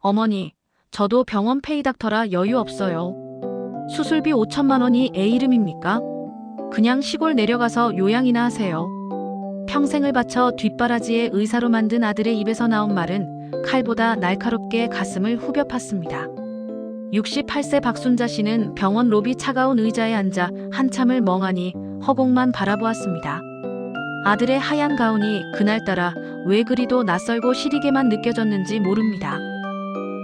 어머니, 저도 병원 페이닥터라 여유 없어요. 수술비 5천만 원이 애 이름입니까? 그냥 시골 내려가서 요양이나 하세요. 평생을 바쳐 뒷바라지의 의사로 만든 아들의 입에서 나온 말은 칼보다 날카롭게 가슴을 후벼 팠습니다. 68세 박순자 씨는 병원 로비 차가운 의자에 앉아 한참을 멍하니 허공만 바라보았습니다. 아들의 하얀 가운이 그날따라 왜 그리도 낯설고 시리게만 느껴졌는지 모릅니다.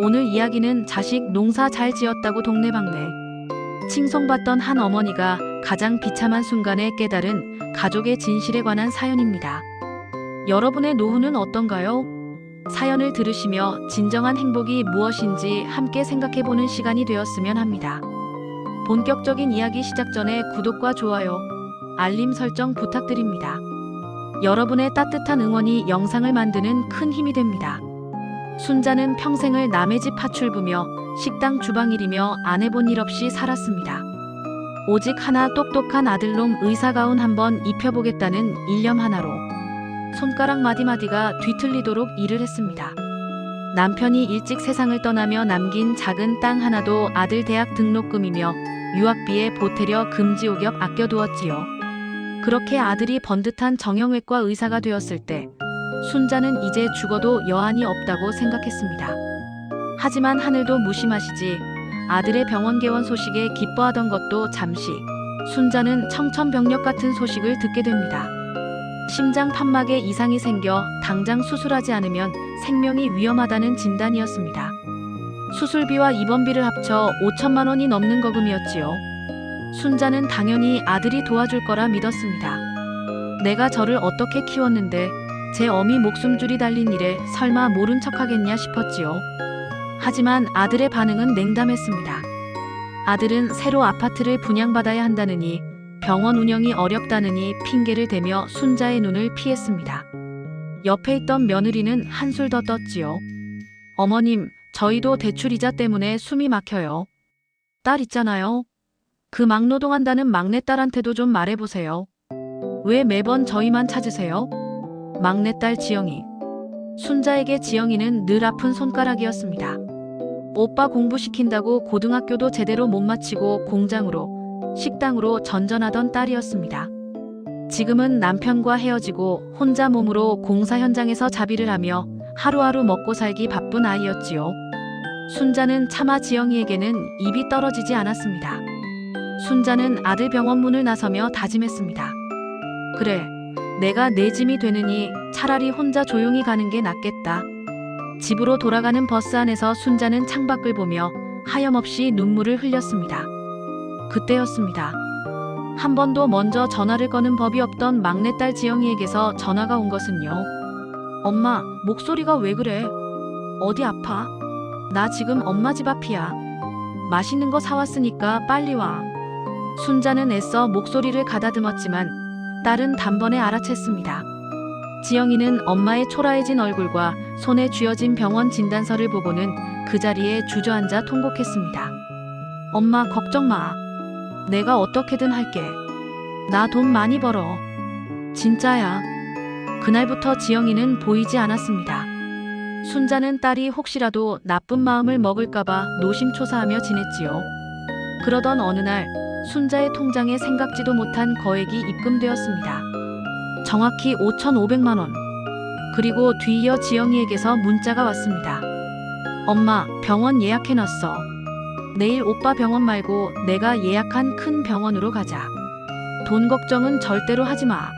오늘 이야기는 자식 농사 잘 지었다고 동네방네 칭송받던 한 어머니가 가장 비참한 순간에 깨달은 가족의 진실에 관한 사연입니다. 여러분의 노후는 어떤가요? 사연을 들으시며 진정한 행복이 무엇인지 함께 생각해보는 시간이 되었으면 합니다. 본격적인 이야기 시작 전에 구독과 좋아요, 알림 설정 부탁드립니다. 여러분의 따뜻한 응원이 영상을 만드는 큰 힘이 됩니다. 순자는 평생을 남의 집 파출부며 식당 주방일이며 안 해본 일 없이 살았습니다. 오직 하나 똑똑한 아들놈 의사가운 한번 입혀보겠다는 일념 하나로 손가락 마디마디가 뒤틀리도록 일을 했습니다. 남편이 일찍 세상을 떠나며 남긴 작은 땅 하나도 아들 대학 등록금이며 유학비에 보태려 금지옥엽 아껴두었지요. 그렇게 아들이 번듯한 정형외과 의사가 되었을 때 순자는 이제 죽어도 여한이 없다고 생각했습니다. 하지만 하늘도 무심하시지 아들의 병원 개원 소식에 기뻐하던 것도 잠시 순자는 청천벽력 같은 소식을 듣게 됩니다. 심장 판막에 이상이 생겨 당장 수술하지 않으면 생명이 위험하다는 진단이었습니다. 수술비와 입원비를 합쳐 5천만 원이 넘는 거금이었지요. 순자는 당연히 아들이 도와줄 거라 믿었습니다. 내가 저를 어떻게 키웠는데 제 어미 목숨줄이 달린 일에 설마 모른 척하겠냐 싶었지요. 하지만 아들의 반응은 냉담했습니다. 아들은 새로 아파트를 분양받아야 한다느니 병원 운영이 어렵다느니 핑계를 대며 순자의 눈을 피했습니다. 옆에 있던 며느리는 한술 더 떴지요. 어머님, 저희도 대출이자 때문에 숨이 막혀요. 딸 있잖아요. 그 막노동한다는 막내딸한테도 좀 말해보세요. 왜 매번 저희만 찾으세요? 막내딸 지영이. 순자에게 지영이는 늘 아픈 손가락이었습니다. 오빠 공부시킨다고 고등학교도 제대로 못 마치고 공장으로, 식당으로 전전하던 딸이었습니다. 지금은 남편과 헤어지고 혼자 몸으로 공사 현장에서 자비를 하며 하루하루 먹고 살기 바쁜 아이였지요. 순자는 차마 지영이에게는 입이 떨어지지 않았습니다. 순자는 아들 병원 문을 나서며 다짐했습니다. 그래, 내가 내 짐이 되느니 차라리 혼자 조용히 가는 게 낫겠다. 집으로 돌아가는 버스 안에서 순자는 창밖을 보며 하염없이 눈물을 흘렸습니다. 그때였습니다. 한 번도 먼저 전화를 거는 법이 없던 막내딸 지영이에게서 전화가 온 것은요. 엄마, 목소리가 왜 그래? 어디 아파? 나 지금 엄마 집 앞이야. 맛있는 거 사왔으니까 빨리 와. 순자는 애써 목소리를 가다듬었지만 딸은 단번에 알아챘습니다. 지영이는 엄마의 초라해진 얼굴과 손에 쥐어진 병원 진단서를 보고는 그 자리에 주저앉아 통곡했습니다. 엄마, 걱정 마. 내가 어떻게든 할게. 나 돈 많이 벌어. 진짜야. 그날부터 지영이는 보이지 않았습니다. 순자는 딸이 혹시라도 나쁜 마음을 먹을까봐 노심초사하며 지냈지요. 그러던 어느 날 순자의 통장에 생각지도 못한 거액이 입금되었습니다. 정확히 5,500만 원. 그리고 뒤이어 지영이에게서 문자가 왔습니다. 엄마, 병원 예약해놨어. 내일 오빠 병원 말고 내가 예약한 큰 병원으로 가자. 돈 걱정은 절대로 하지 마.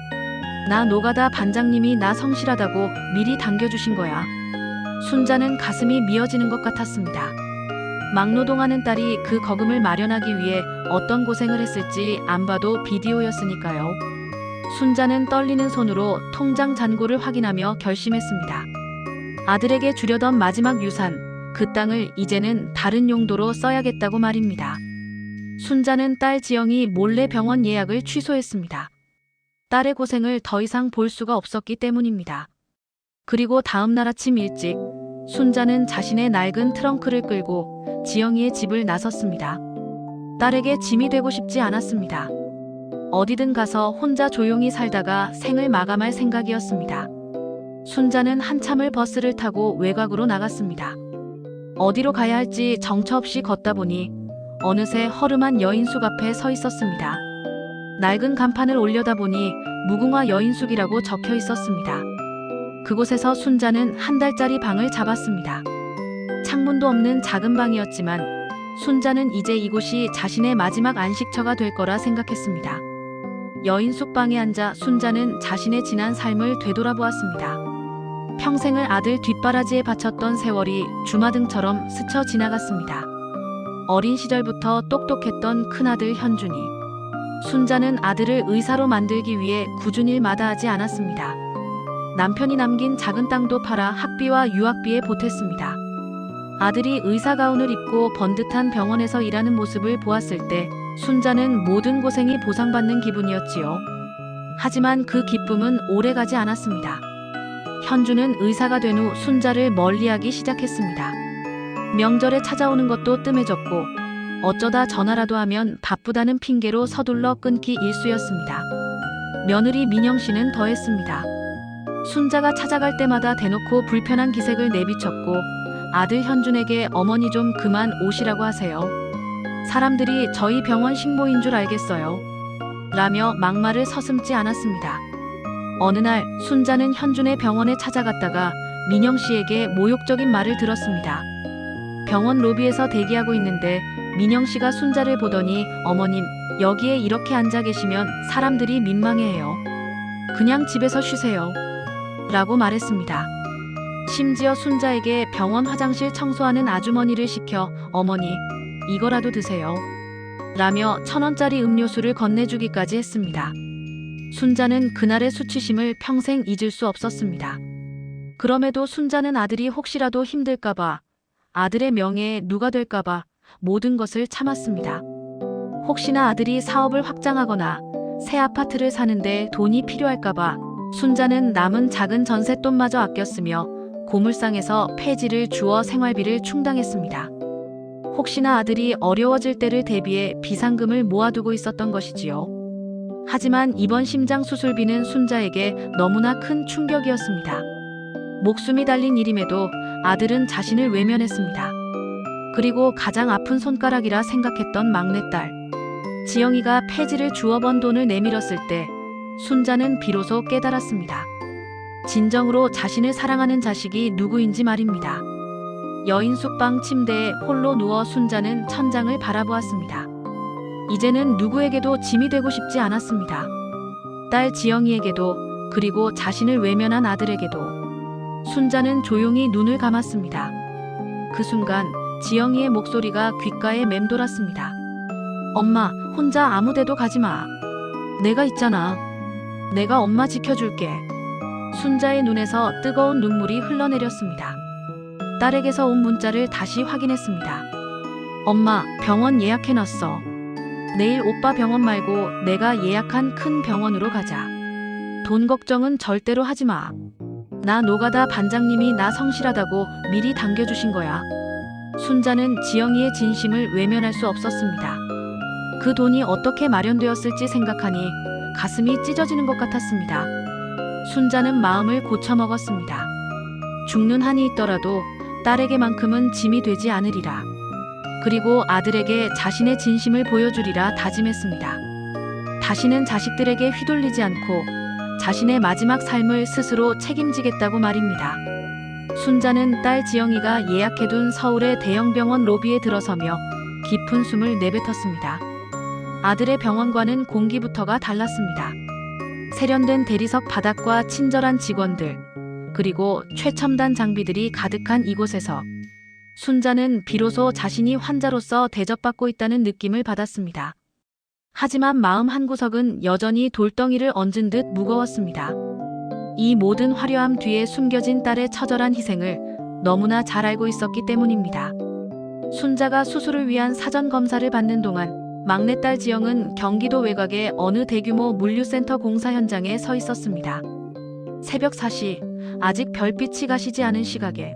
나 노가다 반장님이 나 성실하다고 미리 당겨주신 거야. 순자는 가슴이 미어지는 것 같았습니다. 막노동하는 딸이 그 거금을 마련하기 위해 어떤 고생을 했을지 안 봐도 비디오였으니까요. 순자는 떨리는 손으로 통장 잔고를 확인하며 결심했습니다. 아들에게 주려던 마지막 유산, 그 땅을 이제는 다른 용도로 써야겠다고 말입니다. 순자는 딸 지영이 몰래 병원 예약을 취소했습니다. 딸의 고생을 더 이상 볼 수가 없었기 때문입니다. 그리고 다음 날 아침 일찍 순자는 자신의 낡은 트렁크를 끌고 지영이의 집을 나섰습니다. 딸에게 짐이 되고 싶지 않았습니다. 어디든 가서 혼자 조용히 살다가 생을 마감할 생각이었습니다. 순자는 한참을 버스를 타고 외곽으로 나갔습니다. 어디로 가야 할지 정처 없이 걷다 보니 어느새 허름한 여인숙 앞에 서 있었습니다. 낡은 간판을 올려다보니 무궁화 여인숙이라고 적혀 있었습니다. 그곳에서 순자는 한 달짜리 방을 잡았습니다. 창문도 없는 작은 방이었지만 순자는 이제 이곳이 자신의 마지막 안식처가 될 거라 생각했습니다. 여인숙 방에 앉아 순자는 자신의 지난 삶을 되돌아보았습니다. 평생을 아들 뒷바라지에 바쳤던 세월이 주마등처럼 스쳐 지나갔습니다. 어린 시절부터 똑똑했던 큰아들 현준이. 순자는 아들을 의사로 만들기 위해 굳은 일 마다하지 않았습니다. 남편이 남긴 작은 땅도 팔아 학비와 유학비에 보탰습니다. 아들이 의사 가운을 입고 번듯한 병원에서 일하는 모습을 보았을 때 순자는 모든 고생이 보상받는 기분이었지요. 하지만 그 기쁨은 오래가지 않았습니다. 현주는 의사가 된 후 순자를 멀리하기 시작했습니다. 명절에 찾아오는 것도 뜸해졌고 어쩌다 전화라도 하면 바쁘다는 핑계로 서둘러 끊기 일쑤였습니다. 며느리 민영씨는 더했습니다. 순자가 찾아갈 때마다 대놓고 불편한 기색을 내비쳤고 아들 현준에게 어머니 좀 그만 오시라고 하세요. 사람들이 저희 병원 식모인 줄 알겠어요. 라며 막말을 서슴지 않았습니다. 어느 날 순자는 현준의 병원에 찾아갔다가 민영 씨에게 모욕적인 말을 들었습니다. 병원 로비에서 대기하고 있는데 민영 씨가 순자를 보더니 어머님, 여기에 이렇게 앉아 계시면 사람들이 민망해해요. 그냥 집에서 쉬세요. 라고 말했습니다. 심지어 순자에게 병원 화장실 청소하는 아주머니를 시켜 어머니, 이거라도 드세요. 라며 1,000원짜리 음료수를 건네주기까지 했습니다. 순자는 그날의 수치심을 평생 잊을 수 없었습니다. 그럼에도 순자는 아들이 혹시라도 힘들까봐, 아들의 명예에 누가 될까봐 모든 것을 참았습니다. 혹시나 아들이 사업을 확장하거나 새 아파트를 사는데 돈이 필요할까봐 순자는 남은 작은 전셋돈마저 아꼈으며 고물상에서 폐지를 주어 생활비를 충당했습니다. 혹시나 아들이 어려워질 때를 대비해 비상금을 모아두고 있었던 것이지요. 하지만 이번 심장 수술비는 순자에게 너무나 큰 충격이었습니다. 목숨이 달린 일임에도 아들은 자신을 외면했습니다. 그리고 가장 아픈 손가락이라 생각했던 막내딸 지영이가 폐지를 주어 번 돈을 내밀었을 때 순자는 비로소 깨달았습니다. 진정으로 자신을 사랑하는 자식이 누구인지 말입니다. 여인 숙방 침대에 홀로 누워 순자는 천장을 바라보았습니다. 이제는 누구에게도 짐이 되고 싶지 않았습니다. 딸 지영이에게도, 그리고 자신을 외면한 아들에게도. 순자는 조용히 눈을 감았습니다. 그 순간 지영이의 목소리가 귓가에 맴돌았습니다. 엄마, 혼자 아무 데도 가지 마. 내가 있잖아. 내가 엄마 지켜줄게. 순자의 눈에서 뜨거운 눈물이 흘러내렸습니다. 딸에게서 온 문자를 다시 확인했습니다. 엄마, 병원 예약해놨어. 내일 오빠 병원 말고 내가 예약한 큰 병원으로 가자. 돈 걱정은 절대로 하지 마. 나 노가다 반장님이 나 성실하다고 미리 당겨주신 거야. 순자는 지영이의 진심을 외면할 수 없었습니다. 그 돈이 어떻게 마련되었을지 생각하니 가슴이 찢어지는 것 같았습니다. 순자는 마음을 고쳐먹었습니다. 죽는 한이 있더라도 딸에게만큼은 짐이 되지 않으리라. 그리고 아들에게 자신의 진심을 보여주리라 다짐했습니다. 다시는 자식들에게 휘둘리지 않고 자신의 마지막 삶을 스스로 책임지겠다고 말입니다. 순자는 딸 지영이가 예약해둔 서울의 대형 병원 로비에 들어서며 깊은 숨을 내뱉었습니다. 아들의 병원과는 공기부터가 달랐습니다. 세련된 대리석 바닥과 친절한 직원들, 그리고 최첨단 장비들이 가득한 이곳에서 순자는 비로소 자신이 환자로서 대접받고 있다는 느낌을 받았습니다. 하지만 마음 한구석은 여전히 돌덩이를 얹은 듯 무거웠습니다. 이 모든 화려함 뒤에 숨겨진 딸의 처절한 희생을 너무나 잘 알고 있었기 때문입니다. 순자가 수술을 위한 사전 검사를 받는 동안 막내딸 지영은 경기도 외곽의 어느 대규모 물류센터 공사 현장에 서 있었습니다. 새벽 4시, 아직 별빛이 가시지 않은 시각에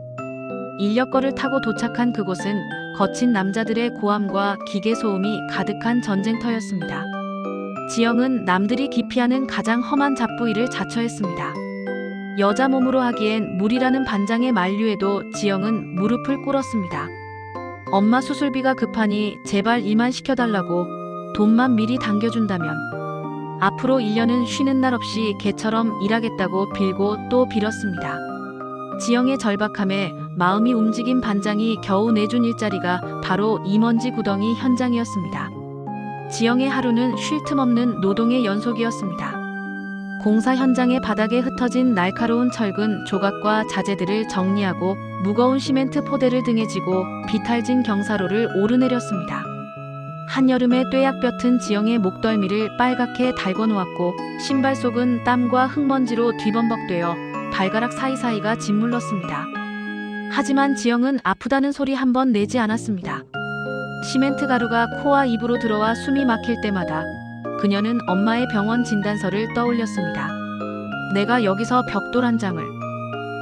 인력거를 타고 도착한 그곳은 거친 남자들의 고함과 기계 소음이 가득한 전쟁터였습니다. 지영은 남들이 기피하는 가장 험한 잡부 일을 자처했습니다. 여자 몸으로 하기엔 무리라는 반장의 만류에도 지영은 무릎을 꿇었습니다. 엄마 수술비가 급하니 제발 이만 시켜달라고, 돈만 미리 당겨준다면 앞으로 1년은 쉬는 날 없이 개처럼 일하겠다고 빌고 또 빌었습니다. 지영의 절박함에 마음이 움직인 반장이 겨우 내준 일자리가 바로 이먼지 구덩이 현장이었습니다. 지영의 하루는 쉴 틈 없는 노동의 연속이었습니다. 공사 현장의 바닥에 흩어진 날카로운 철근 조각과 자재들을 정리하고 무거운 시멘트 포대를 등에 지고 비탈진 경사로를 오르내렸습니다. 한여름에 뙤약볕은 지영의 목덜미를 빨갛게 달궈놓았고 신발 속은 땀과 흙먼지로 뒤범벅되어 발가락 사이사이가 짓물렀습니다. 하지만 지영은 아프다는 소리 한 번 내지 않았습니다. 시멘트 가루가 코와 입으로 들어와 숨이 막힐 때마다 그녀는 엄마의 병원 진단서를 떠올렸습니다. 내가 여기서 벽돌 한 장을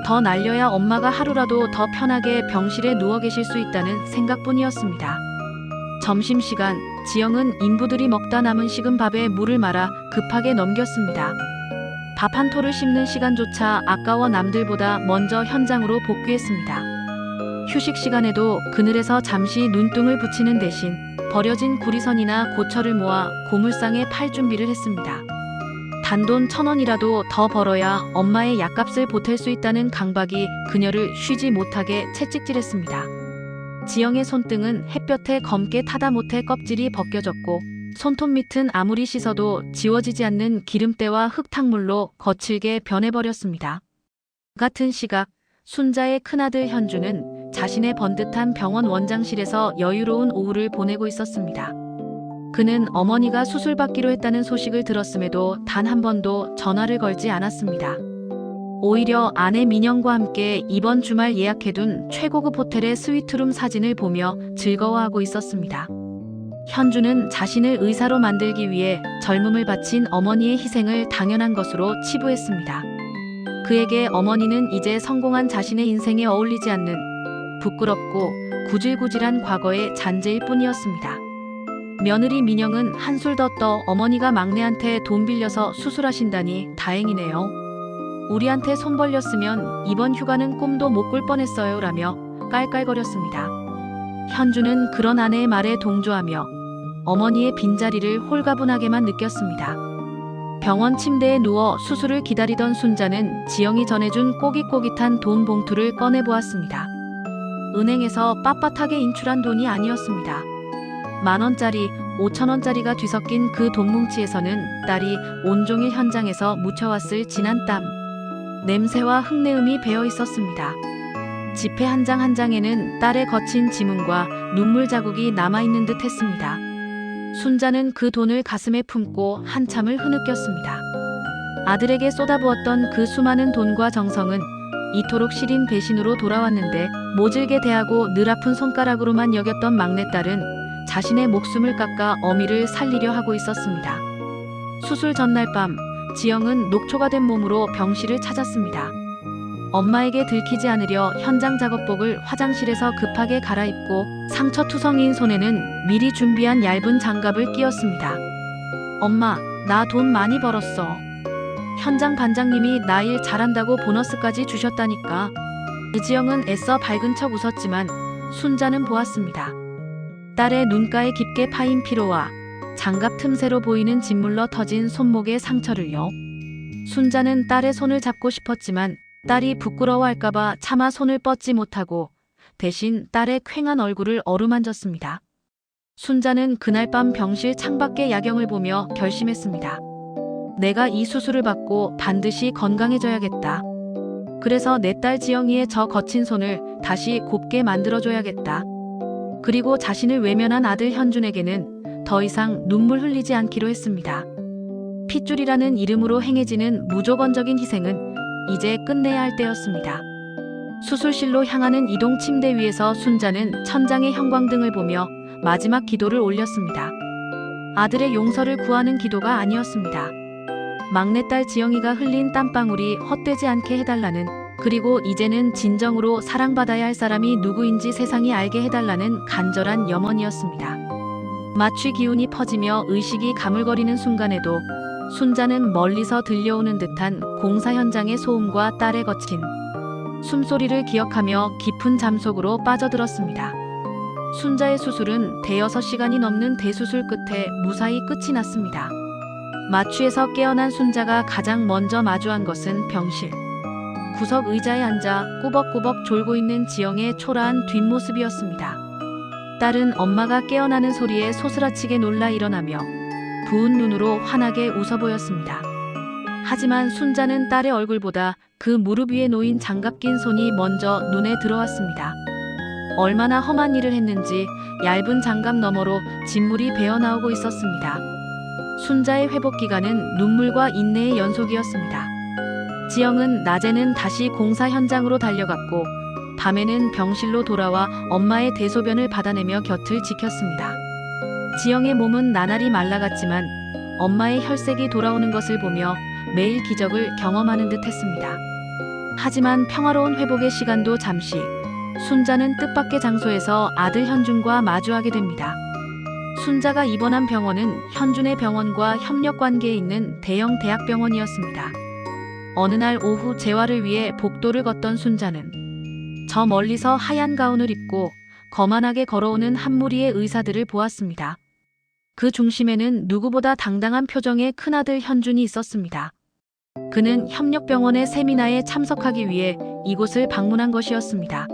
더 날려야 엄마가 하루라도 더 편하게 병실에 누워 계실 수 있다는 생각뿐이었습니다. 점심시간, 지영은 인부들이 먹다 남은 식은 밥에 물을 말아 급하게 넘겼습니다. 밥 한 토를 씹는 시간조차 아까워 남들보다 먼저 현장으로 복귀했습니다. 휴식 시간에도 그늘에서 잠시 눈등을 붙이는 대신 버려진 구리선이나 고철을 모아 고물상에 팔 준비를 했습니다. 단돈 1,000원이라도 더 벌어야 엄마의 약값을 보탤 수 있다는 강박이 그녀를 쉬지 못하게 채찍질했습니다. 지영의 손등은 햇볕에 검게 타다 못해 껍질이 벗겨졌고 손톱 밑은 아무리 씻어도 지워지지 않는 기름때와 흙탕물로 거칠게 변해버렸습니다. 같은 시각 순자의 큰아들 현주는 자신의 번듯한 병원 원장실에서 여유로운 오후를 보내고 있었습니다. 그는 어머니가 수술받기로 했다는 소식을 들었음에도 단 한 번도 전화를 걸지 않았습니다. 오히려 아내 민영과 함께 이번 주말 예약해둔 최고급 호텔의 스위트룸 사진을 보며 즐거워하고 있었습니다. 현주는 자신을 의사로 만들기 위해 젊음을 바친 어머니의 희생을 당연한 것으로 치부했습니다. 그에게 어머니는 이제 성공한 자신의 인생에 어울리지 않는 부끄럽고 구질구질한 과거의 잔재일 뿐이었습니다. 며느리 민영은 한술 더 떠 어머니가 막내한테 돈 빌려서 수술하신다니 다행이네요. 우리한테 손 벌렸으면 이번 휴가는 꿈도 못 꿀 뻔했어요 라며 깔깔거렸습니다. 현주는 그런 아내의 말에 동조하며 어머니의 빈자리를 홀가분하게만 느꼈습니다. 병원 침대에 누워 수술을 기다리던 순자는 지영이 전해준 꼬깃꼬깃한 돈 봉투를 꺼내보았습니다. 은행에서 빳빳하게 인출한 돈이 아니었습니다. 10,000원짜리, 5,000원짜리가 뒤섞인 그 돈뭉치에서는 딸이 온종일 현장에서 묻혀왔을 진한 땀, 냄새와 흙내음이 배어 있었습니다. 지폐 한 장 한 장에는 딸의 거친 지문과 눈물 자국이 남아있는 듯 했습니다. 순자는 그 돈을 가슴에 품고 한참을 흐느꼈습니다. 아들에게 쏟아부었던 그 수많은 돈과 정성은 이토록 시린 배신으로 돌아왔는데 모질게 대하고 늘 아픈 손가락으로만 여겼던 막내딸은 자신의 목숨을 깎아 어미를 살리려 하고 있었습니다. 수술 전날 밤, 지영은 녹초가 된 몸으로 병실을 찾았습니다. 엄마에게 들키지 않으려 현장 작업복을 화장실에서 급하게 갈아입고 상처투성이인 손에는 미리 준비한 얇은 장갑을 끼웠습니다. 엄마, 나 돈 많이 벌었어. 현장 반장님이 나 일 잘한다고 보너스까지 주셨다니까. 지영은 애써 밝은 척 웃었지만 순자는 보았습니다. 딸의 눈가에 깊게 파인 피로와 장갑 틈새로 보이는 짓물러 터진 손목의 상처를요. 순자는 딸의 손을 잡고 싶었지만 딸이 부끄러워할까봐 차마 손을 뻗지 못하고 대신 딸의 퀭한 얼굴을 어루만졌습니다. 순자는 그날 밤 병실 창밖의 야경을 보며 결심했습니다. 내가 이 수술을 받고 반드시 건강해져야겠다. 그래서 내 딸 지영이의 저 거친 손을 다시 곱게 만들어줘야겠다. 그리고 자신을 외면한 아들 현준에게는 더 이상 눈물 흘리지 않기로 했습니다. 핏줄이라는 이름으로 행해지는 무조건적인 희생은 이제 끝내야 할 때였습니다. 수술실로 향하는 이동 침대 위에서 순자는 천장의 형광등을 보며 마지막 기도를 올렸습니다. 아들의 용서를 구하는 기도가 아니었습니다. 막내딸 지영이가 흘린 땀방울이 헛되지 않게 해달라는, 그리고 이제는 진정으로 사랑받아야 할 사람이 누구인지 세상이 알게 해달라는 간절한 염원이었습니다. 마취 기운이 퍼지며 의식이 가물거리는 순간에도 순자는 멀리서 들려오는 듯한 공사 현장의 소음과 딸의 거친 숨소리를 기억하며 깊은 잠속으로 빠져들었습니다. 순자의 수술은 대여섯 시간이 넘는 대수술 끝에 무사히 끝이 났습니다. 마취에서 깨어난 순자가 가장 먼저 마주한 것은 병실. 구석 의자에 앉아 꾸벅꾸벅 졸고 있는 지영의 초라한 뒷모습이었습니다. 딸은 엄마가 깨어나는 소리에 소스라치게 놀라 일어나며 부은 눈으로 환하게 웃어 보였습니다. 하지만 순자는 딸의 얼굴보다 그 무릎 위에 놓인 장갑 낀 손이 먼저 눈에 들어왔습니다. 얼마나 험한 일을 했는지 얇은 장갑 너머로 진물이 배어나오고 있었습니다. 순자의 회복 기간은 눈물과 인내의 연속이었습니다. 지영은 낮에는 다시 공사 현장으로 달려갔고 밤에는 병실로 돌아와 엄마의 대소변을 받아내며 곁을 지켰습니다. 지영의 몸은 나날이 말라갔지만 엄마의 혈색이 돌아오는 것을 보며 매일 기적을 경험하는 듯 했습니다. 하지만 평화로운 회복의 시간도 잠시, 순자는 뜻밖의 장소에서 아들 현준과 마주하게 됩니다. 순자가 입원한 병원은 현준의 병원과 협력 관계에 있는 대형 대학병원이었습니다. 어느 날 오후 재활을 위해 복도를 걷던 순자는 저 멀리서 하얀 가운을 입고 거만하게 걸어오는 한 무리의 의사들을 보았습니다. 그 중심에는 누구보다 당당한 표정의 큰아들 현준이 있었습니다. 그는 협력병원의 세미나에 참석하기 위해 이곳을 방문한 것이었습니다.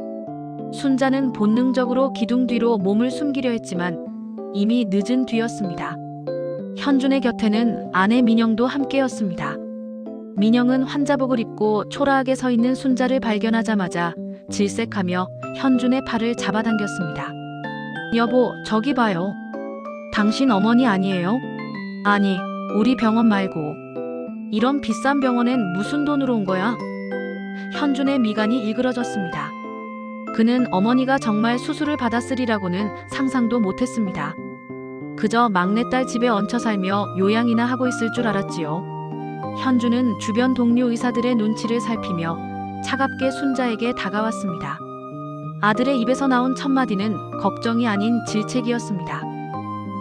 순자는 본능적으로 기둥 뒤로 몸을 숨기려 했지만 이미 늦은 뒤였습니다. 현준의 곁에는 아내 민영도 함께였습니다. 민영은 환자복을 입고 초라하게 서 있는 순자를 발견하자마자 질색하며 현준의 팔을 잡아당겼습니다. 여보, 저기 봐요. 당신 어머니 아니에요? 아니, 우리 병원 말고. 이런 비싼 병원엔 무슨 돈으로 온 거야? 현준의 미간이 일그러졌습니다. 그는 어머니가 정말 수술을 받았으리라고는 상상도 못했습니다. 그저 막내딸 집에 얹혀 살며 요양이나 하고 있을 줄 알았지요. 현준은 주변 동료 의사들의 눈치를 살피며 차갑게 순자에게 다가왔습니다. 아들의 입에서 나온 첫 마디는 걱정이 아닌 질책이었습니다.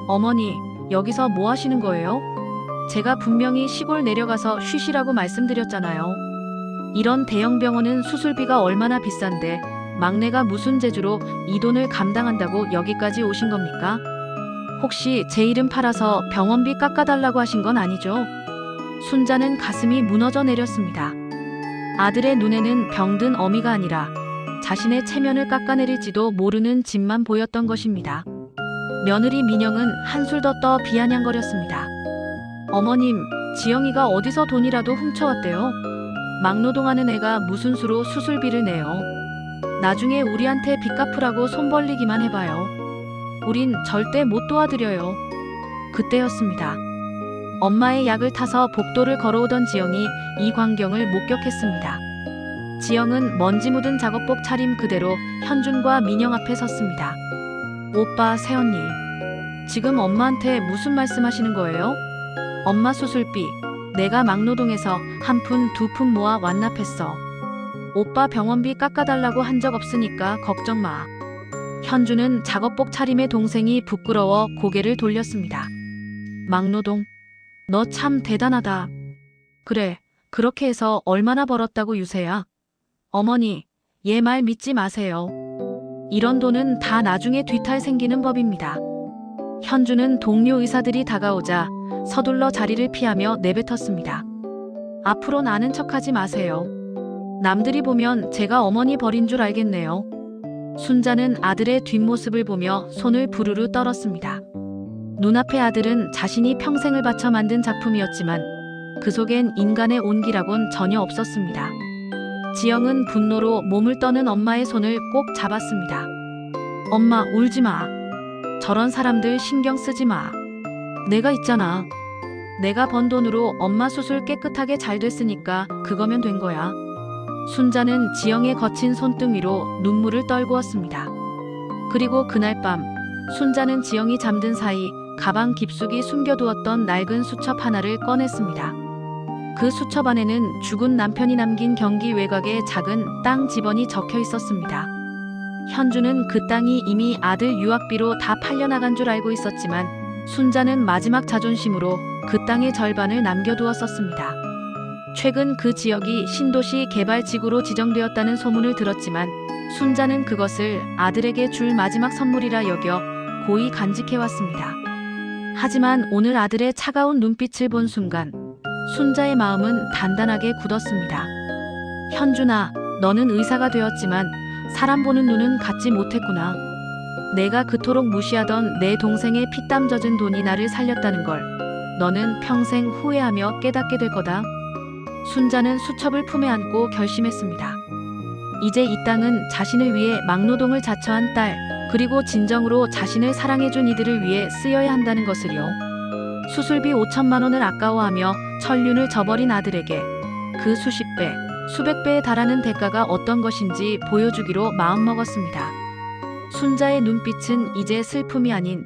어머니, 여기서 뭐 하시는 거예요? 제가 분명히 시골 내려가서 쉬시라고 말씀드렸잖아요. 이런 대형 병원은 수술비가 얼마나 비싼데 막내가 무슨 재주로 이 돈을 감당한다고 여기까지 오신 겁니까? 혹시 제 이름 팔아서 병원비 깎아달라고 하신 건 아니죠? 순자는 가슴이 무너져 내렸습니다. 아들의 눈에는 병든 어미가 아니라 자신의 체면을 깎아내릴지도 모르는 짐만 보였던 것입니다. 며느리 민영은 한술 더 떠 비아냥거렸습니다. 어머님, 지영이가 어디서 돈이라도 훔쳐왔대요. 막노동하는 애가 무슨 수로 수술비를 내요. 나중에 우리한테 빚 갚으라고 손 벌리기만 해봐요. 우린 절대 못 도와드려요. 그때였습니다. 엄마의 약을 타서 복도를 걸어오던 지영이 이 광경을 목격했습니다. 지영은 먼지 묻은 작업복 차림 그대로 현준과 민영 앞에 섰습니다. 오빠, 새언니. 지금 엄마한테 무슨 말씀하시는 거예요? 엄마 수술비 내가 막노동해서 한 푼, 두 푼 모아 완납했어. 오빠 병원비 깎아달라고 한 적 없으니까 걱정 마. 현준은 작업복 차림의 동생이 부끄러워 고개를 돌렸습니다. 막노동? 너 참 대단하다. 그래, 그렇게 해서 얼마나 벌었다고 유세야? 어머니, 얘 말 믿지 마세요. 이런 돈은 다 나중에 뒤탈 생기는 법입니다. 현준은 동료 의사들이 다가오자 서둘러 자리를 피하며 내뱉었습니다. 앞으론 아는 척하지 마세요. 남들이 보면 제가 어머니 버린 줄 알겠네요. 순자는 아들의 뒷모습을 보며 손을 부르르 떨었습니다. 눈앞의 아들은 자신이 평생을 바쳐 만든 작품이었지만 그 속엔 인간의 온기라곤 전혀 없었습니다. 지영은 분노로 몸을 떠는 엄마의 손을 꼭 잡았습니다. 엄마, 울지 마. 저런 사람들 신경 쓰지 마. 내가 있잖아. 내가 번 돈으로 엄마 수술 깨끗하게 잘 됐으니까 그거면 된 거야. 순자는 지영의 거친 손등 위로 눈물을 떨구었습니다. 그리고 그날 밤 순자는 지영이 잠든 사이 가방 깊숙이 숨겨두었던 낡은 수첩 하나를 꺼냈습니다. 그 수첩 안에는 죽은 남편이 남긴 경기 외곽의 작은 땅 지번이 적혀 있었습니다. 현주는 그 땅이 이미 아들 유학비로 다 팔려나간 줄 알고 있었지만 순자는 마지막 자존심으로 그 땅의 절반을 남겨두었었습니다. 최근 그 지역이 신도시 개발지구로 지정되었다는 소문을 들었지만 순자는 그것을 아들에게 줄 마지막 선물이라 여겨 고이 간직해왔습니다. 하지만 오늘 아들의 차가운 눈빛을 본 순간 순자의 마음은 단단하게 굳었습니다. 현준아, 너는 의사가 되었지만 사람 보는 눈은 갖지 못했구나. 내가 그토록 무시하던 내 동생의 피땀 젖은 돈이 나를 살렸다는 걸 너는 평생 후회하며 깨닫게 될 거다. 순자는 수첩을 품에 안고 결심했습니다. 이제 이 땅은 자신을 위해 막노동을 자처한 딸, 그리고 진정으로 자신을 사랑해준 이들을 위해 쓰여야 한다는 것을요. 수술비 5천만 원을 아까워하며 천륜을 저버린 아들에게 그 수십 배, 수백 배에 달하는 대가가 어떤 것인지 보여주기로 마음먹었습니다. 순자의 눈빛은 이제 슬픔이 아닌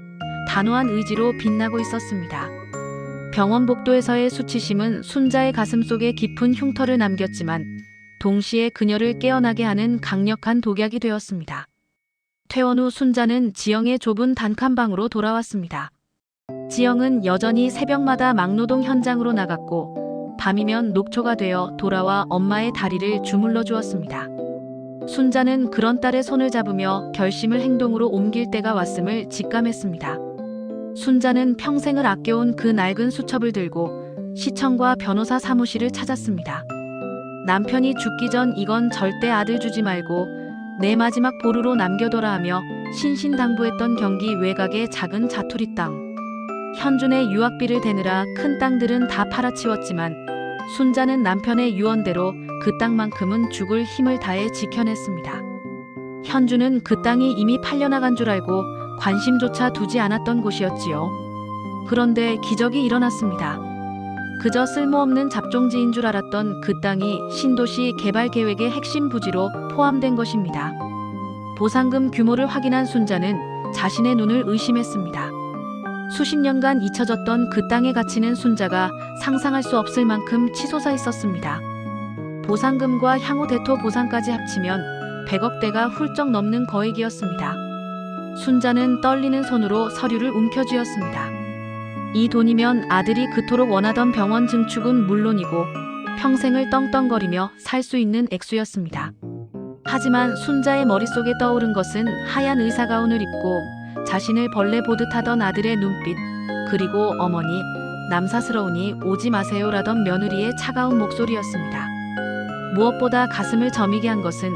단호한 의지로 빛나고 있었습니다. 병원 복도에서의 수치심은 순자의 가슴 속에 깊은 흉터를 남겼지만 동시에 그녀를 깨어나게 하는 강력한 독약이 되었습니다. 퇴원 후 순자는 지영의 좁은 단칸방으로 돌아왔습니다. 지영은 여전히 새벽마다 막노동 현장으로 나갔고 밤이면 녹초가 되어 돌아와 엄마의 다리를 주물러 주었습니다. 순자는 그런 딸의 손을 잡으며 결심을 행동으로 옮길 때가 왔음을 직감했습니다. 순자는 평생을 아껴온 그 낡은 수첩을 들고 시청과 변호사 사무실을 찾았습니다. 남편이 죽기 전 이건 절대 아들 주지 말고 내 마지막 보루로 남겨둬라 하며 신신당부했던 경기 외곽의 작은 자투리 땅. 현준의 유학비를 대느라 큰 땅들은 다 팔아치웠지만 순자는 남편의 유언대로 그 땅만큼은 죽을 힘을 다해 지켜냈습니다. 현준은 그 땅이 이미 팔려나간 줄 알고 관심조차 두지 않았던 곳이었지요. 그런데 기적이 일어났습니다. 그저 쓸모없는 잡종지인 줄 알았던 그 땅이 신도시 개발 계획의 핵심 부지로 포함된 것입니다. 보상금 규모를 확인한 순자는 자신의 눈을 의심했습니다. 수십 년간 잊혀졌던 그 땅의 가치는 순자가 상상할 수 없을 만큼 치솟아 있었습니다. 보상금과 향후 대토 보상까지 합치면 100억대가 훌쩍 넘는 거액이었습니다. 순자는 떨리는 손으로 서류를 움켜쥐었습니다. 이 돈이면 아들이 그토록 원하던 병원 증축은 물론이고 평생을 떵떵거리며 살 수 있는 액수였습니다. 하지만 순자의 머릿속에 떠오른 것은 하얀 의사가운을 입고 자신을 벌레 보듯 하던 아들의 눈빛, 그리고 어머니, 남사스러우니 오지 마세요라던 며느리의 차가운 목소리였습니다. 무엇보다 가슴을 저미게 한 것은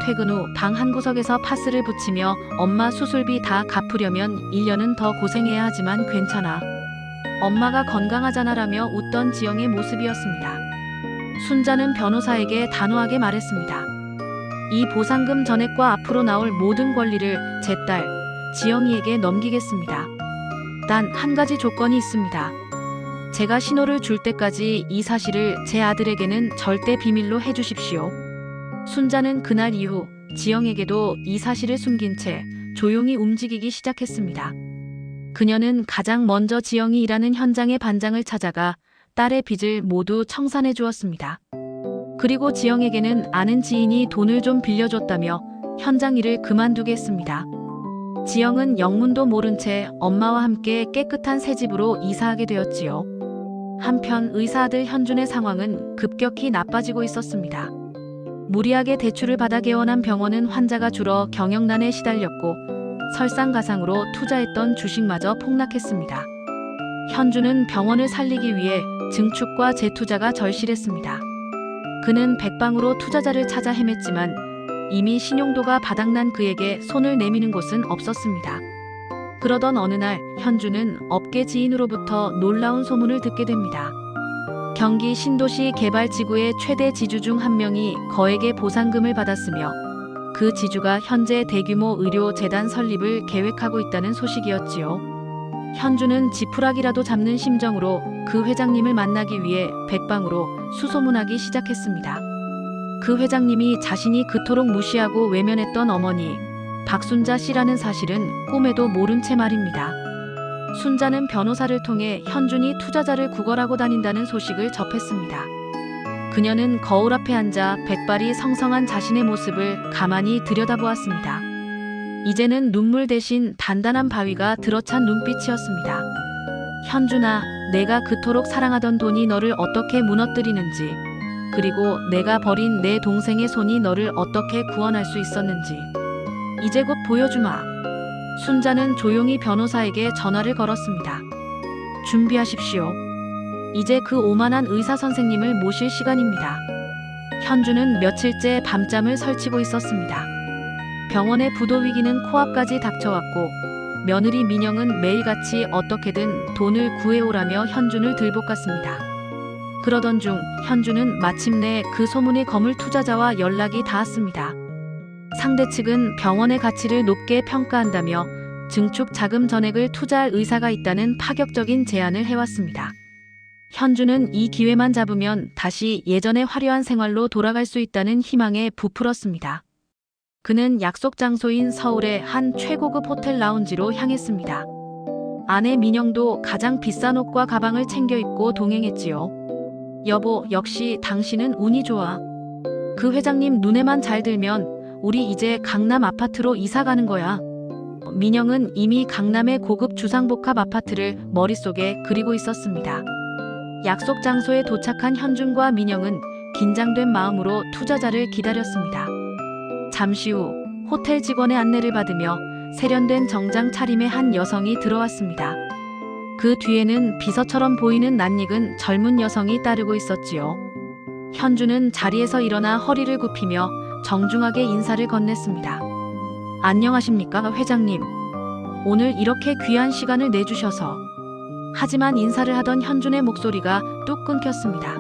퇴근 후 방 한구석에서 파스를 붙이며 엄마 수술비 다 갚으려면 1년은 더 고생해야 하지만 괜찮아. 엄마가 건강하잖아라며 웃던 지영의 모습이었습니다. 순자는 변호사에게 단호하게 말했습니다. 이 보상금 전액과 앞으로 나올 모든 권리를 제 딸 지영이에게 넘기겠습니다. 단 한 가지 조건이 있습니다. 제가 신호를 줄 때까지 이 사실을 제 아들에게는 절대 비밀로 해주십시오. 순자는 그날 이후 지영에게도 이 사실을 숨긴 채 조용히 움직이기 시작했습니다. 그녀는 가장 먼저 지영이 일하는 현장의 반장을 찾아가 딸의 빚을 모두 청산해 주었습니다. 그리고 지영에게는 아는 지인이 돈을 좀 빌려줬다며 현장 일을 그만두게 했습니다. 지영은 영문도 모른 채 엄마와 함께 깨끗한 새 집으로 이사하게 되었지요. 한편 의사 아들 현준의 상황은 급격히 나빠지고 있었습니다. 무리하게 대출을 받아 개원한 병원은 환자가 줄어 경영난에 시달렸고 설상가상으로 투자했던 주식마저 폭락했습니다. 현준은 병원을 살리기 위해 증축과 재투자가 절실했습니다. 그는 백방으로 투자자를 찾아 헤맸지만 이미 신용도가 바닥난 그에게 손을 내미는 곳은 없었습니다. 그러던 어느 날 현준은 업계 지인으로부터 놀라운 소문을 듣게 됩니다. 경기 신도시 개발지구의 최대 지주 중 한 명이 거액의 보상금을 받았으며 그 지주가 현재 대규모 의료재단 설립을 계획하고 있다는 소식이었지요. 현준은 지푸라기라도 잡는 심정으로 그 회장님을 만나기 위해 백방으로 수소문하기 시작했습니다. 그 회장님이 자신이 그토록 무시하고 외면했던 어머니 박순자 씨라는 사실은 꿈에도 모른 채 말입니다. 순자는 변호사를 통해 현준이 투자자를 구걸하고 다닌다는 소식을 접했습니다. 그녀는 거울 앞에 앉아 백발이 성성한 자신의 모습을 가만히 들여다보았습니다. 이제는 눈물 대신 단단한 바위가 들어찬 눈빛이었습니다. 현준아, 내가 그토록 사랑하던 돈이 너를 어떻게 무너뜨리는지, 그리고 내가 버린 내 동생의 손이 너를 어떻게 구원할 수 있었는지 이제 곧 보여주마. 순자는 조용히 변호사에게 전화를 걸었습니다. 준비하십시오. 이제 그 오만한 의사 선생님을 모실 시간입니다. 현주는 며칠째 밤잠을 설치고 있었습니다. 병원의 부도 위기는 코앞까지 닥쳐왔고 며느리 민영은 매일같이 어떻게든 돈을 구해오라며 현준을 들볶았습니다. 그러던 중 현주는 마침내 그 소문의 거물 투자자와 연락이 닿았습니다. 상대 측은 병원의 가치를 높게 평가한다며 증축 자금 전액을 투자할 의사가 있다는 파격적인 제안을 해왔습니다. 현주는 이 기회만 잡으면 다시 예전의 화려한 생활로 돌아갈 수 있다는 희망에 부풀었습니다. 그는 약속 장소인 서울의 한 최고급 호텔 라운지로 향했습니다. 아내 민영도 가장 비싼 옷과 가방을 챙겨 입고 동행했지요. 여보, 역시 당신은 운이 좋아. 그 회장님 눈에만 잘 들면 우리 이제 강남 아파트로 이사 가는 거야. 민영은 이미 강남의 고급 주상복합 아파트를 머릿속에 그리고 있었습니다. 약속 장소에 도착한 현준과 민영은 긴장된 마음으로 투자자를 기다렸습니다. 잠시 후 호텔 직원의 안내를 받으며 세련된 정장 차림의 한 여성이 들어왔습니다. 그 뒤에는 비서처럼 보이는 낯익은 젊은 여성이 따르고 있었지요. 현주는 자리에서 일어나 허리를 굽히며 정중하게 인사를 건넸습니다. 안녕하십니까, 회장님. 오늘 이렇게 귀한 시간을 내주셔서. 하지만 인사를 하던 현준의 목소리가 뚝 끊겼습니다.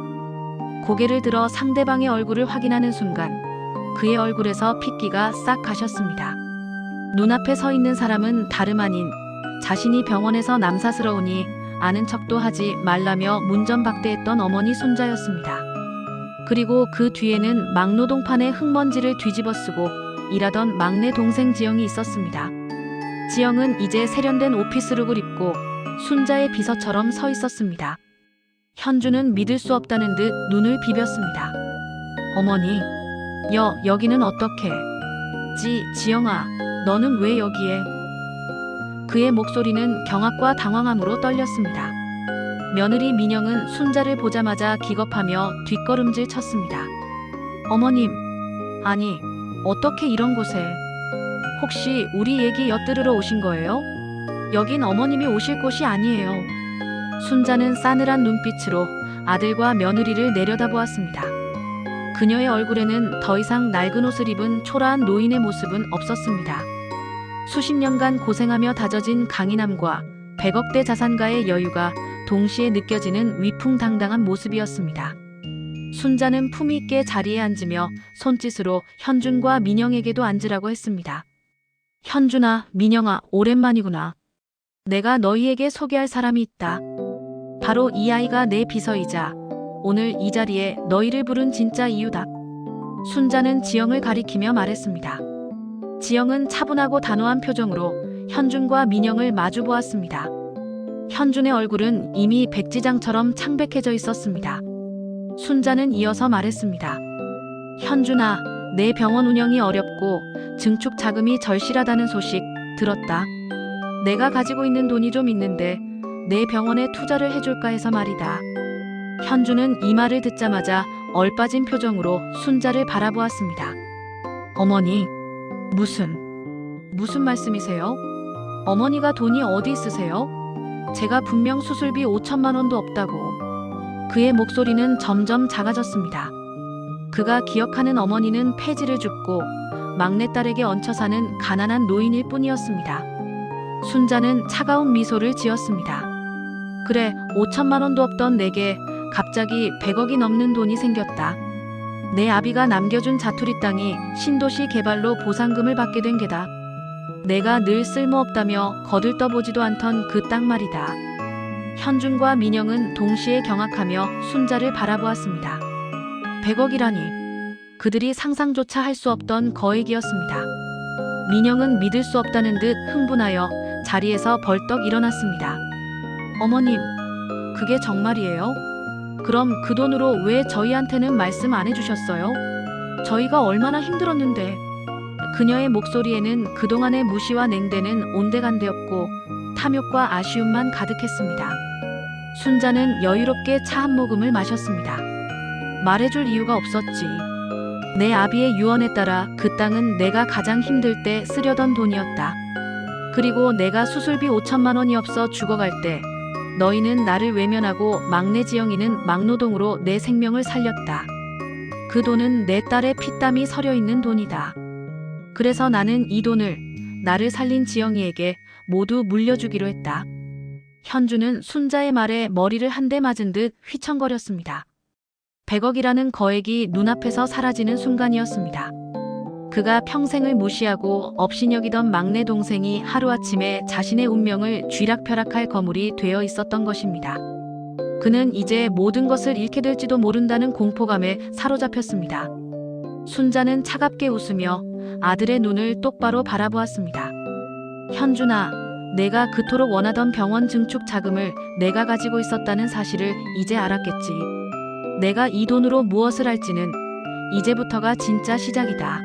고개를 들어 상대방의 얼굴을 확인하는 순간 그의 얼굴에서 핏기가 싹 가셨습니다. 눈앞에 서 있는 사람은 다름 아닌 자신이 병원에서 남사스러우니 아는 척도 하지 말라며 문전박대했던 어머니 손자였습니다. 그리고 그 뒤에는 막노동판에 흙먼지를 뒤집어 쓰고 일하던 막내 동생 지영이 있었습니다. 지영은 이제 세련된 오피스룩을 입고 순자의 비서처럼 서 있었습니다. 현주는 믿을 수 없다는 듯 눈을 비볐습니다. 어머니, 여기는 어떻게? 지영아, 너는 왜 여기에? 그의 목소리는 경악과 당황함으로 떨렸습니다. 며느리 민영은 순자를 보자마자 기겁하며 뒷걸음질 쳤습니다. 어머님, 아니, 어떻게 이런 곳에? 혹시 우리 얘기 엿들으러 오신 거예요? 여긴 어머님이 오실 곳이 아니에요. 순자는 싸늘한 눈빛으로 아들과 며느리를 내려다보았습니다. 그녀의 얼굴에는 더 이상 낡은 옷을 입은 초라한 노인의 모습은 없었습니다. 수십 년간 고생하며 다져진 강인함과 100억대 자산가의 여유가 동시에 느껴지는 위풍당당한 모습이었습니다. 순자는 품위 있게 자리에 앉으며 손짓으로 현준과 민영에게도 앉으라고 했습니다. 현준아, 민영아, 오랜만이구나. 내가 너희에게 소개할 사람이 있다. 바로 이 아이가 내 비서이자 오늘 이 자리에 너희를 부른 진짜 이유다. 순자는 지영을 가리키며 말했습니다. 지영은 차분하고 단호한 표정으로 현준과 민영을 마주 보았습니다. 현준의 얼굴은 이미 백지장처럼 창백해져 있었습니다. 순자는 이어서 말했습니다. 현준아, 내 병원 운영이 어렵고 증축 자금이 절실하다는 소식 들었다. 내가 가지고 있는 돈이 좀 있는데 내 병원에 투자를 해줄까 해서 말이다. 현준은 이 말을 듣자마자 얼빠진 표정으로 순자를 바라보았습니다. 어머니, 무슨 말씀이세요? 어머니가 돈이 어디 있으세요? 제가 분명 수술비 5천만 원도 없다고. 그의 목소리는 점점 작아졌습니다. 그가 기억하는 어머니는 폐지를 줍고 막내딸에게 얹혀 사는 가난한 노인일 뿐이었습니다. 순자는 차가운 미소를 지었습니다. 그래, 5천만 원도 없던 내게 갑자기 100억이 넘는 돈이 생겼다. 내 아비가 남겨준 자투리 땅이 신도시 개발로 보상금을 받게 된 게다. 내가 늘 쓸모없다며 거들떠보지도 않던 그 땅 말이다. 현준과 민영은 동시에 경악하며 순자를 바라보았습니다. 100억이라니. 그들이 상상조차 할 수 없던 거액이었습니다. 민영은 믿을 수 없다는 듯 흥분하여 자리에서 벌떡 일어났습니다. 어머님, 그게 정말이에요? 그럼 그 돈으로 왜 저희한테는 말씀 안 해주셨어요? 저희가 얼마나 힘들었는데. 그녀의 목소리에는 그동안의 무시와 냉대는 온데간데없고 탐욕과 아쉬움만 가득했습니다. 순자는 여유롭게 차 한 모금을 마셨습니다. 말해줄 이유가 없었지. 내 아비의 유언에 따라 그 땅은 내가 가장 힘들 때 쓰려던 돈이었다. 그리고 내가 수술비 5천만 원이 없어 죽어갈 때 너희는 나를 외면하고 막내 지영이는 막노동으로 내 생명을 살렸다. 그 돈은 내 딸의 피땀이 서려 있는 돈이다. 그래서 나는 이 돈을 나를 살린 지영이에게 모두 물려주기로 했다. 현주는 순자의 말에 머리를 한 대 맞은 듯 휘청거렸습니다. 100억이라는 거액이 눈앞에서 사라지는 순간이었습니다. 그가 평생을 무시하고 업신여기던 막내 동생이 하루아침에 자신의 운명을 쥐락펴락할 거물이 되어 있었던 것입니다. 그는 이제 모든 것을 잃게 될지도 모른다는 공포감에 사로잡혔습니다. 순자는 차갑게 웃으며 아들의 눈을 똑바로 바라보았습니다. 현준아, 내가 그토록 원하던 병원 증축 자금을 내가 가지고 있었다는 사실을 이제 알았겠지. 내가 이 돈으로 무엇을 할지는 이제부터가 진짜 시작이다.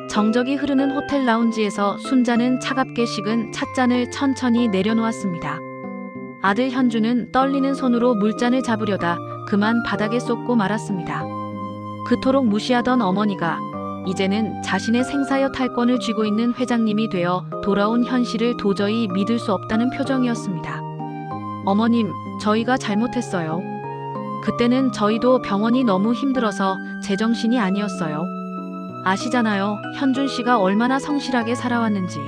정적이 흐르는 호텔 라운지에서 순자는 차갑게 식은 찻잔을 천천히 내려놓았습니다. 아들 현주는 떨리는 손으로 물잔을 잡으려다 그만 바닥에 쏟고 말았습니다. 그토록 무시하던 어머니가 이제는 자신의 생사여 탈권을 쥐고 있는 회장님이 되어 돌아온 현실을 도저히 믿을 수 없다는 표정이었습니다. 어머님, 저희가 잘못했어요. 그때는 저희도 병원이 너무 힘들어서 제정신이 아니었어요. 아시잖아요. 현준 씨가 얼마나 성실하게 살아왔는지.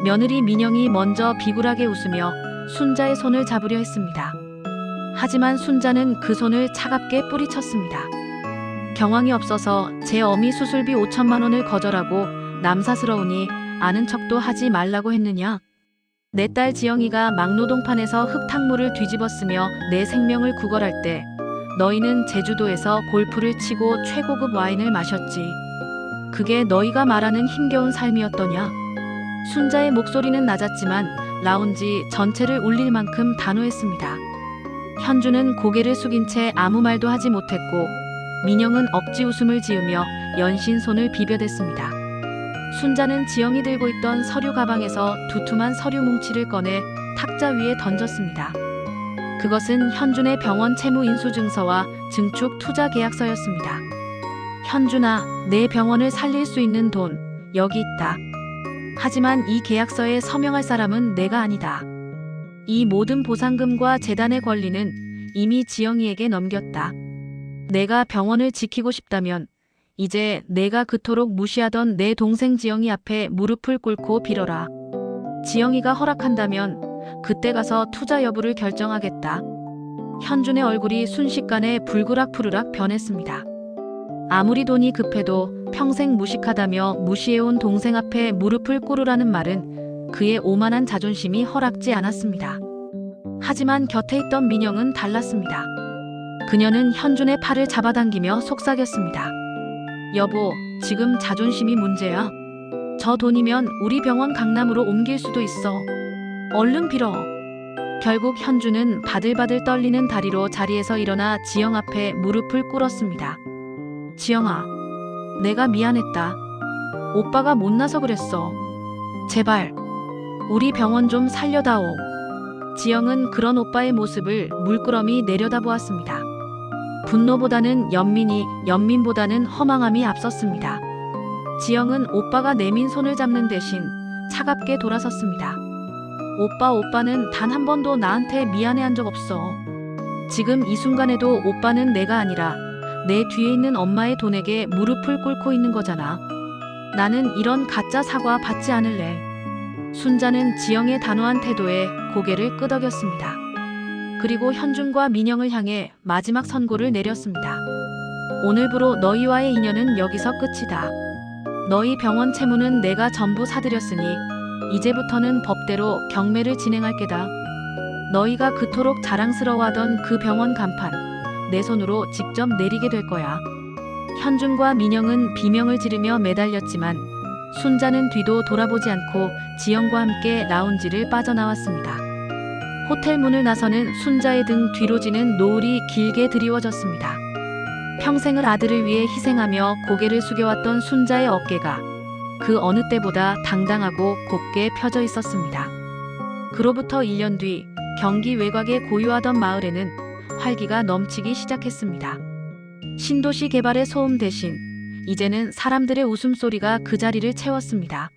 며느리 민영이 먼저 비굴하게 웃으며 순자의 손을 잡으려 했습니다. 하지만 순자는 그 손을 차갑게 뿌리쳤습니다. 경황이 없어서 제 어미 수술비 5천만 원을 거절하고 남사스러우니 아는 척도 하지 말라고 했느냐? 내 딸 지영이가 막노동판에서 흙탕물을 뒤집어쓰며 내 생명을 구걸할 때 너희는 제주도에서 골프를 치고 최고급 와인을 마셨지. 그게 너희가 말하는 힘겨운 삶이었더냐? 순자의 목소리는 낮았지만 라운지 전체를 울릴 만큼 단호했습니다. 현주는 고개를 숙인 채 아무 말도 하지 못했고 민영은 억지 웃음을 지으며 연신 손을 비벼댔습니다. 순자는 지영이 들고 있던 서류 가방에서 두툼한 서류 뭉치를 꺼내 탁자 위에 던졌습니다. 그것은 현준의 병원 채무 인수증서와 증축 투자 계약서였습니다. 현준아, 내 병원을 살릴 수 있는 돈 여기 있다. 하지만 이 계약서에 서명할 사람은 내가 아니다. 이 모든 보상금과 재단의 권리는 이미 지영이에게 넘겼다. 내가 병원을 지키고 싶다면 이제 내가 그토록 무시하던 내 동생 지영이 앞에 무릎을 꿇고 빌어라. 지영이가 허락한다면 그때 가서 투자 여부를 결정하겠다. 현준의 얼굴이 순식간에 불그락푸르락 변했습니다. 아무리 돈이 급해도 평생 무식하다며 무시해온 동생 앞에 무릎을 꿇으라는 말은 그의 오만한 자존심이 허락지 않았습니다. 하지만 곁에 있던 민영은 달랐습니다. 그녀는 현준의 팔을 잡아당기며 속삭였습니다. 여보, 지금 자존심이 문제야. 저 돈이면 우리 병원 강남으로 옮길 수도 있어. 얼른 빌어. 결국 현준은 바들바들 떨리는 다리로 자리에서 일어나 지영 앞에 무릎을 꿇었습니다. 지영아, 내가 미안했다. 오빠가 못나서 그랬어. 제발 우리 병원 좀 살려다오. 지영은 그런 오빠의 모습을 물끄러미 내려다보았습니다. 분노보다는 연민보다는 허망함이 앞섰습니다. 지영은 오빠가 내민 손을 잡는 대신 차갑게 돌아섰습니다. 오빠는 단 한 번도 나한테 미안해한 적 없어. 지금 이 순간에도 오빠는 내가 아니라 내 뒤에 있는 엄마의 돈에게 무릎을 꿇고 있는 거잖아. 나는 이런 가짜 사과 받지 않을래. 순자는 지영의 단호한 태도에 고개를 끄덕였습니다. 그리고 현준과 민영을 향해 마지막 선고를 내렸습니다. 오늘부로 너희와의 인연은 여기서 끝이다. 너희 병원 채무는 내가 전부 사들였으니 이제부터는 법대로 경매를 진행할 게다. 너희가 그토록 자랑스러워하던 그 병원 간판 내 손으로 직접 내리게 될 거야. 현준과 민영은 비명을 지르며 매달렸지만 순자는 뒤도 돌아보지 않고 지영과 함께 라운지를 빠져나왔습니다. 호텔 문을 나서는 순자의 등 뒤로 지는 노을이 길게 드리워졌습니다. 평생을 아들을 위해 희생하며 고개를 숙여왔던 순자의 어깨가 그 어느 때보다 당당하고 곱게 펴져 있었습니다. 그로부터 1년 뒤 경기 외곽에 고요하던 마을에는 활기가 넘치기 시작했습니다. 신도시 개발의 소음 대신 이제는 사람들의 웃음소리가 그 자리를 채웠습니다.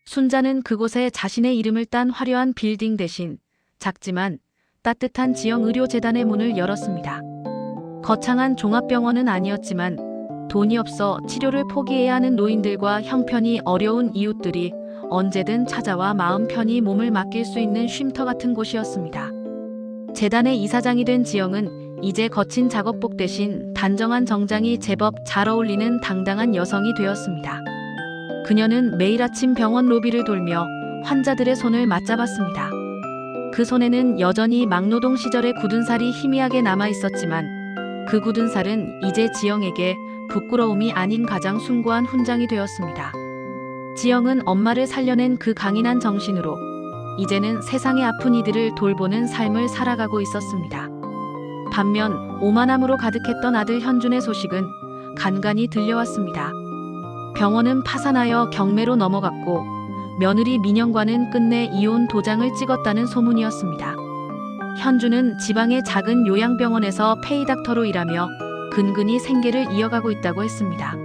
순자는 그곳에 자신의 이름을 딴 화려한 빌딩 대신 작지만 따뜻한 지영의료재단의 문을 열었습니다. 거창한 종합병원은 아니었지만 돈이 없어 치료를 포기해야 하는 노인들과 형편이 어려운 이웃들이 언제든 찾아와 마음 편히 몸을 맡길 수 있는 쉼터 같은 곳이었습니다. 재단의 이사장이 된 지영은 이제 거친 작업복 대신 단정한 정장이 제법 잘 어울리는 당당한 여성이 되었습니다. 그녀는 매일 아침 병원 로비를 돌며 환자들의 손을 맞잡았습니다. 그 손에는 여전히 막노동 시절의 굳은 살이 희미하게 남아 있었지만 그 굳은 살은 이제 지영에게 부끄러움이 아닌 가장 숭고한 훈장이 되었습니다. 지영은 엄마를 살려낸 그 강인한 정신으로 이제는 세상의 아픈 이들을 돌보는 삶을 살아가고 있었습니다. 반면 오만함으로 가득했던 아들 현준의 소식은 간간히 들려왔습니다. 병원은 파산하여 경매로 넘어갔고 며느리 민영과는 끝내 이혼 도장을 찍었다는 소문이었습니다. 현준은 지방의 작은 요양병원에서 페이닥터로 일하며 근근히 생계를 이어가고 있다고 했습니다.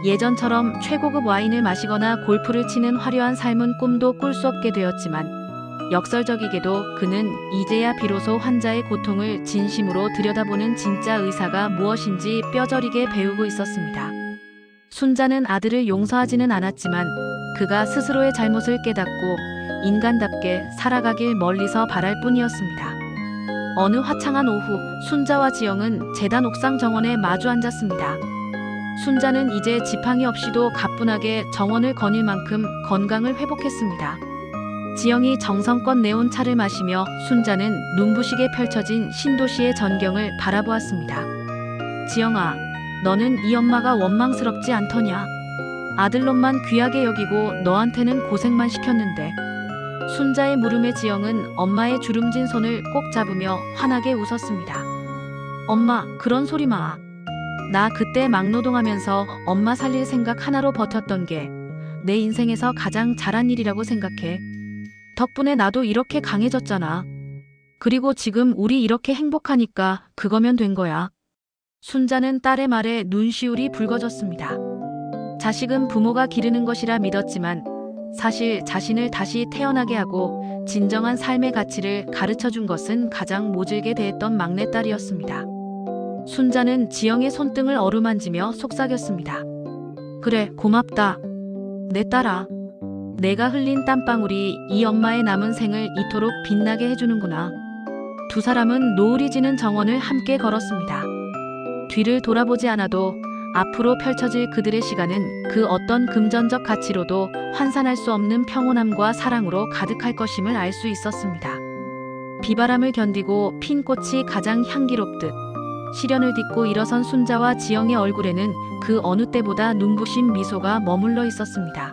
예전처럼 최고급 와인을 마시거나 골프를 치는 화려한 삶은 꿈도 꿀 수 없게 되었지만 역설적이게도 그는 이제야 비로소 환자의 고통을 진심으로 들여다보는 진짜 의사가 무엇인지 뼈저리게 배우고 있었습니다. 순자는 아들을 용서하지는 않았지만 그가 스스로의 잘못을 깨닫고 인간답게 살아가길 멀리서 바랄 뿐이었습니다. 어느 화창한 오후 순자와 지영은 재단 옥상 정원에 마주 앉았습니다. 순자는 이제 지팡이 없이도 가뿐하게 정원을 거닐 만큼 건강을 회복했습니다. 지영이 정성껏 내온 차를 마시며 순자는 눈부시게 펼쳐진 신도시의 전경을 바라보았습니다. 지영아, 너는 이 엄마가 원망스럽지 않더냐? 아들놈만 귀하게 여기고 너한테는 고생만 시켰는데. 순자의 물음에 지영은 엄마의 주름진 손을 꼭 잡으며 환하게 웃었습니다. 엄마, 그런 소리 마. 나 그때 막노동하면서 엄마 살릴 생각 하나로 버텼던 게 내 인생에서 가장 잘한 일이라고 생각해. 덕분에 나도 이렇게 강해졌잖아. 그리고 지금 우리 이렇게 행복하니까 그거면 된 거야. 순자는 딸의 말에 눈시울이 붉어졌습니다. 자식은 부모가 기르는 것이라 믿었지만 사실 자신을 다시 태어나게 하고 진정한 삶의 가치를 가르쳐준 것은 가장 모질게 대했던 막내딸이었습니다. 순자는 지영의 손등을 어루만지며 속삭였습니다. 그래, 고맙다. 내 딸아. 내가 흘린 땀방울이 이 엄마의 남은 생을 이토록 빛나게 해주는구나. 두 사람은 노을이 지는 정원을 함께 걸었습니다. 뒤를 돌아보지 않아도 앞으로 펼쳐질 그들의 시간은 그 어떤 금전적 가치로도 환산할 수 없는 평온함과 사랑으로 가득할 것임을 알 수 있었습니다. 비바람을 견디고 핀 꽃이 가장 향기롭듯 시련을 딛고 일어선 순자와 지영의 얼굴에는 그 어느 때보다 눈부신 미소가 머물러 있었습니다.